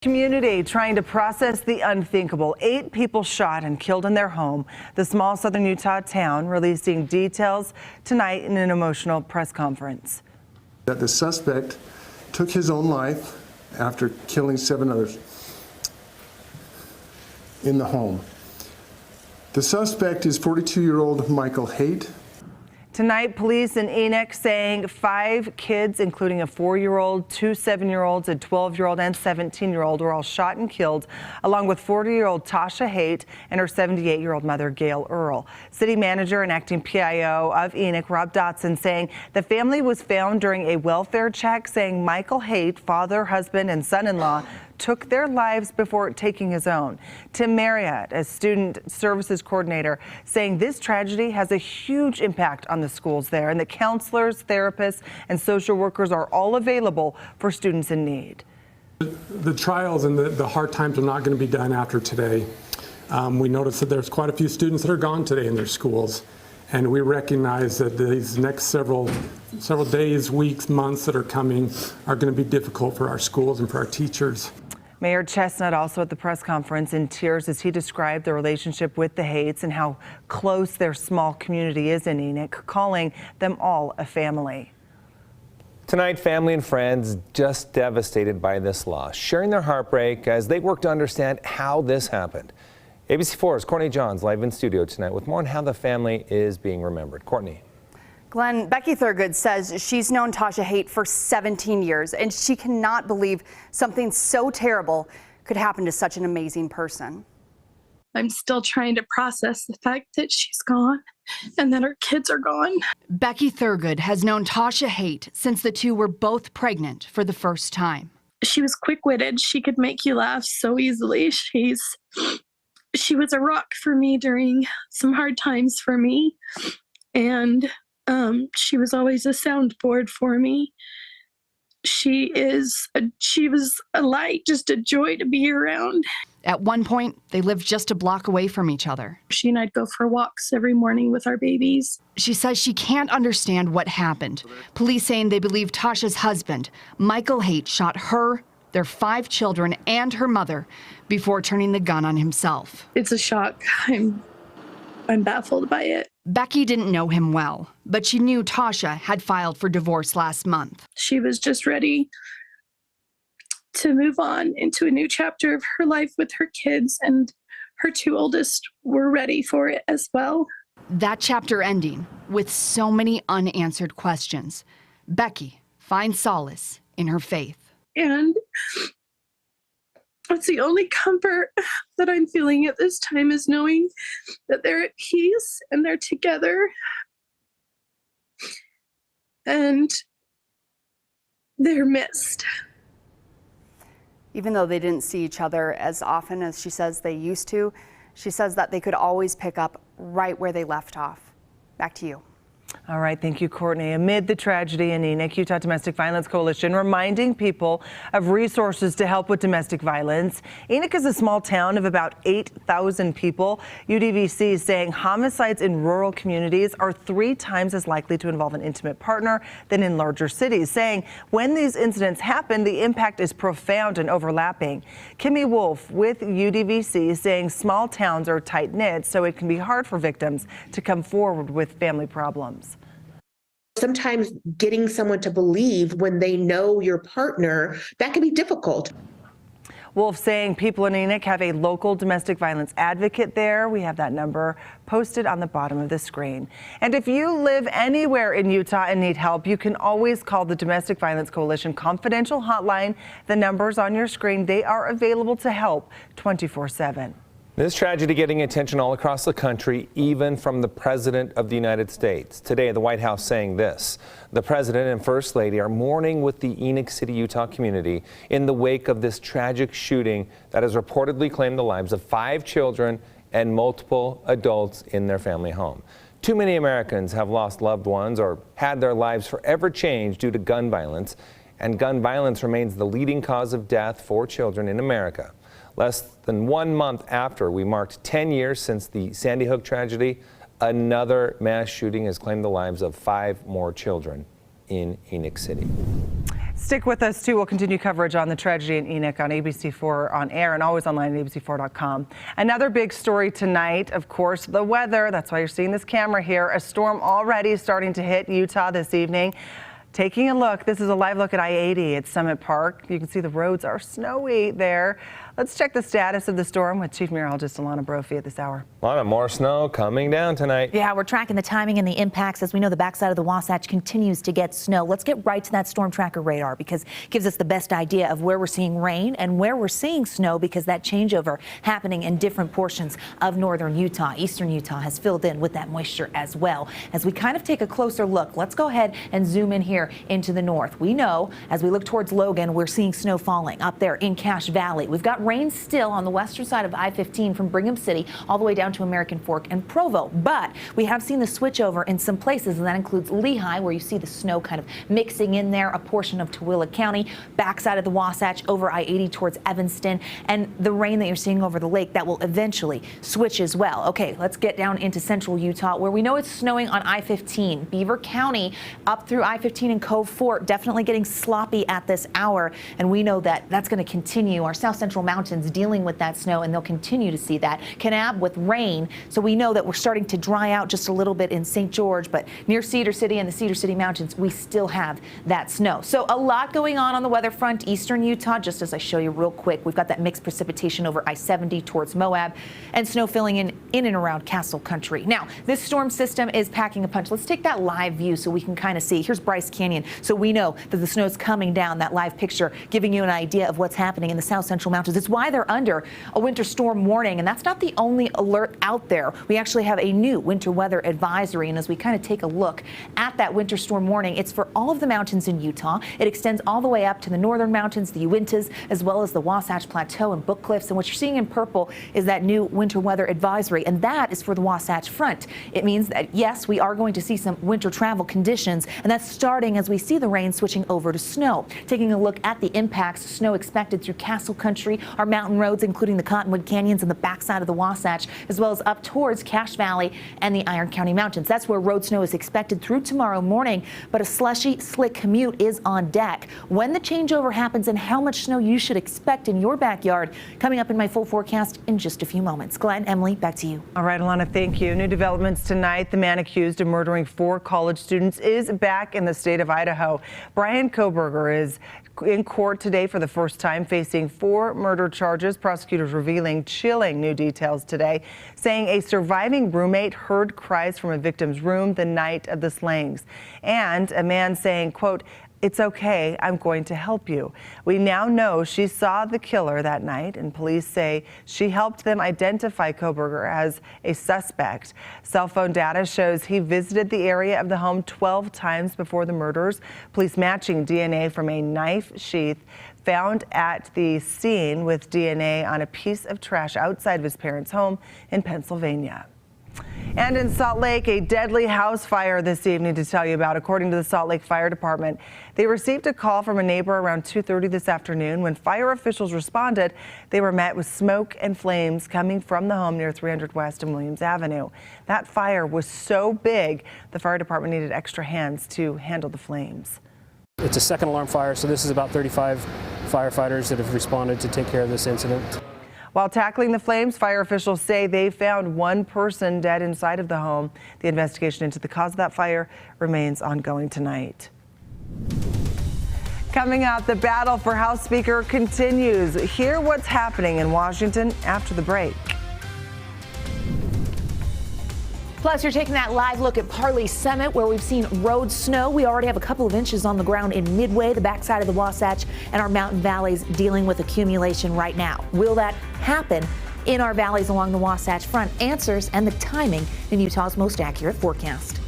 Community trying to process the unthinkable. 8 people shot and killed in their home. The small southern Utah town releasing details tonight in an emotional press conference. That the suspect took his own life after killing 7 others in the home. The suspect is 42-year-old Michael Haight. Tonight, police in Enoch saying 5 kids, including a 4-year-old, 2 7-year-olds, a 12-year-old, and 17-year-old, were all shot and killed, along with 40-year-old Tasha Haight and her 78-year-old mother, Gail Earl. City manager and acting PIO of Enoch, Rob Dotson, saying the family was found during a welfare check, saying Michael Haight, father, husband, and son-in-law, took their lives before taking his own. Tim Marriott, a student services coordinator, saying this tragedy has a huge impact on the schools there, and the counselors, therapists, and social workers are all available for students in need. The trials and the hard times are not going to be done after today. We noticed that there's quite a few students that are gone today in their schools, and we recognize that these next several days, weeks, months that are coming are going to be difficult for our schools and for our teachers. Mayor Chestnut also at the press conference in tears as he described the relationship with the Haights and how close their small community is in Enoch, calling them all a family. Tonight, family and friends just devastated by this loss, sharing their heartbreak as they work to understand how this happened. ABC4's Courtney Johns live in studio tonight with more on how the family is being remembered. Courtney. Glenn, Becky Thurgood says she's known Tasha Haight for 17 years, and she cannot believe something so terrible could happen to such an amazing person. I'm still trying to process the fact that she's gone and that her kids are gone. Becky Thurgood has known Tasha Haight since the two were both pregnant for the first time. She was quick-witted. She could make you laugh so easily. She was a rock for me during some hard times for me, and she was always a soundboard for me. She was a light, just a joy to be around. At one point, they lived just a block away from each other. She and I'd go for walks every morning with our babies. She says she can't understand what happened. Police saying they believe Tasha's husband, Michael Haight, shot her, their 5 children, and her mother before turning the gun on himself. It's a shock. I'm baffled by it. Becky didn't know him well, but she knew Tasha had filed for divorce last month. She was just ready to move on into a new chapter of her life with her kids, and her 2 oldest were ready for it as well. That chapter ending with so many unanswered questions. Becky finds solace in her faith. And it's the only comfort that I'm feeling at this time is knowing that they're at peace and they're together and they're missed. Even though they didn't see each other as often as she says they used to, she says that they could always pick up right where they left off. Back to you. All right, thank you, Courtney. Amid the tragedy in Enoch, Utah Domestic Violence Coalition reminding people of resources to help with domestic violence. Enoch is a small town of about 8,000 people. UDVC is saying homicides in rural communities are 3 times as likely to involve an intimate partner than in larger cities, saying when these incidents happen, the impact is profound and overlapping. Kimmy Wolf with UDVC is saying small towns are tight-knit, so it can be hard for victims to come forward with family problems. Sometimes getting someone to believe when they know your partner, that can be difficult. Wolf saying people in Enoch have a local domestic violence advocate there. We have that number posted on the bottom of the screen. And if you live anywhere in Utah and need help, you can always call the Domestic Violence Coalition confidential hotline. The number's on your screen. They are available to help 24/7. This tragedy getting attention all across the country, even from the President of the United States. Today, the White House saying this. The President and First Lady are mourning with the Enoch City, Utah community in the wake of this tragic shooting that has reportedly claimed the lives of 5 children and multiple adults in their family home. Too many Americans have lost loved ones or had their lives forever changed due to gun violence, and gun violence remains the leading cause of death for children in America. Less than 1 month after we marked 10 years since the Sandy Hook tragedy, another mass shooting has claimed the lives of 5 more children in Enoch City. Stick with us, too. We'll continue coverage on the tragedy in Enoch on ABC4 on air and always online at abc4.com. Another big story tonight, of course, the weather. That's why you're seeing this camera here. A storm already starting to hit Utah this evening. Taking a look, this is a live look at I-80 at Summit Park. You can see the roads are snowy there. Let's check the status of the storm with Chief Meteorologist Alana Brophy at this hour. Alana, more snow coming down tonight. Yeah, we're tracking the timing and the impacts. As we know, the backside of the Wasatch continues to get snow. Let's get right to that storm tracker radar because it gives us the best idea of where we're seeing rain and where we're seeing snow, because that changeover happening in different portions of northern Utah. Eastern Utah has filled in with that moisture as well. As we kind of take a closer look, let's go ahead and zoom in here into the north. We know as we look towards Logan, we're seeing snow falling up there in Cache Valley. We've got rain still on the western side of I-15 from Brigham City all the way down to American Fork and Provo, but we have seen the switch over in some places, and that includes Lehigh, where you see the snow kind of mixing in there, a portion of Tooele County, backside of the Wasatch over I-80 towards Evanston, and the rain that you're seeing over the lake that will eventually switch as well. Okay, let's get down into central Utah, where we know it's snowing on I-15. Beaver County up through I-15 and Cove Fort, definitely getting sloppy at this hour, and we know that that's going to continue. Our south central mountains dealing with that snow, and they'll continue to see that. Kanab with rain, so we know that we're starting to dry out just a little bit in St. George, but near Cedar City and the Cedar City Mountains, we still have that snow. So a lot going on the weather front. Eastern Utah, just as I show you real quick, we've got that mixed precipitation over I-70 towards Moab, and snow filling in and around Castle Country. Now, this storm system is packing a punch. Let's take that live view so we can kind of see. Here's Bryce Canyon, so we know that the snow is coming down. That live picture giving you an idea of what's happening in the south central mountains. It's why they're under a winter storm warning, and that's not the only alert out there. We actually have a new winter weather advisory, and as we kind of take a look at that winter storm warning, it's for all of the mountains in Utah. It extends all the way up to the northern mountains, the Uintas, as well as the Wasatch Plateau and Book Cliffs. And what you're seeing in purple is that new winter weather advisory, and that is for the Wasatch Front. It means that, yes, we are going to see some winter travel conditions, and that's starting as we see the rain switching over to snow. Taking a look at the impacts, snow expected through Castle Country, our mountain roads, including the Cottonwood Canyons and the backside of the Wasatch, as well as up towards Cache Valley and the Iron County Mountains. That's where road snow is expected through tomorrow morning, but a slushy, slick commute is on deck. When the changeover happens and how much snow you should expect in your backyard, coming up in my full forecast in just a few moments. Glenn, Emily, back to you. All right, Alana, thank you. New developments tonight. The man accused of murdering 4 college students is back in the state of Idaho. Bryan Kohberger is in court today for the first time, facing 4 murder charges. Prosecutors revealing chilling new details today, saying a surviving roommate heard cries from a victim's room the night of the slayings, and a man saying, quote, "It's okay, I'm going to help you." We now know she saw the killer that night, and police say she helped them identify Kohberger as a suspect. Cell phone data shows he visited the area of the home 12 times before the murders. Police matching DNA from a knife sheath found at the scene with DNA on a piece of trash outside of his parents' home in Pennsylvania. And in Salt Lake, a deadly house fire this evening to tell you about. According to the Salt Lake Fire Department, they received a call from a neighbor around 2:30 this afternoon. When fire officials responded, they were met with smoke and flames coming from the home near 300 West and Williams Avenue. That fire was so big, the fire department needed extra hands to handle the flames. It's a second alarm fire, so this is about 35 firefighters that have responded to take care of this incident. While tackling the flames, fire officials say they found 1 person dead inside of the home. The investigation into the cause of that fire remains ongoing tonight. Coming up, the battle for House Speaker continues. Hear what's happening in Washington after the break. Plus, you're taking that live look at Parley Summit, where we've seen road snow. We already have a couple of inches on the ground in Midway, the backside of the Wasatch, and our mountain valleys dealing with accumulation right now. Will that happen in our valleys along the Wasatch Front? Answers and the timing in Utah's most accurate forecast.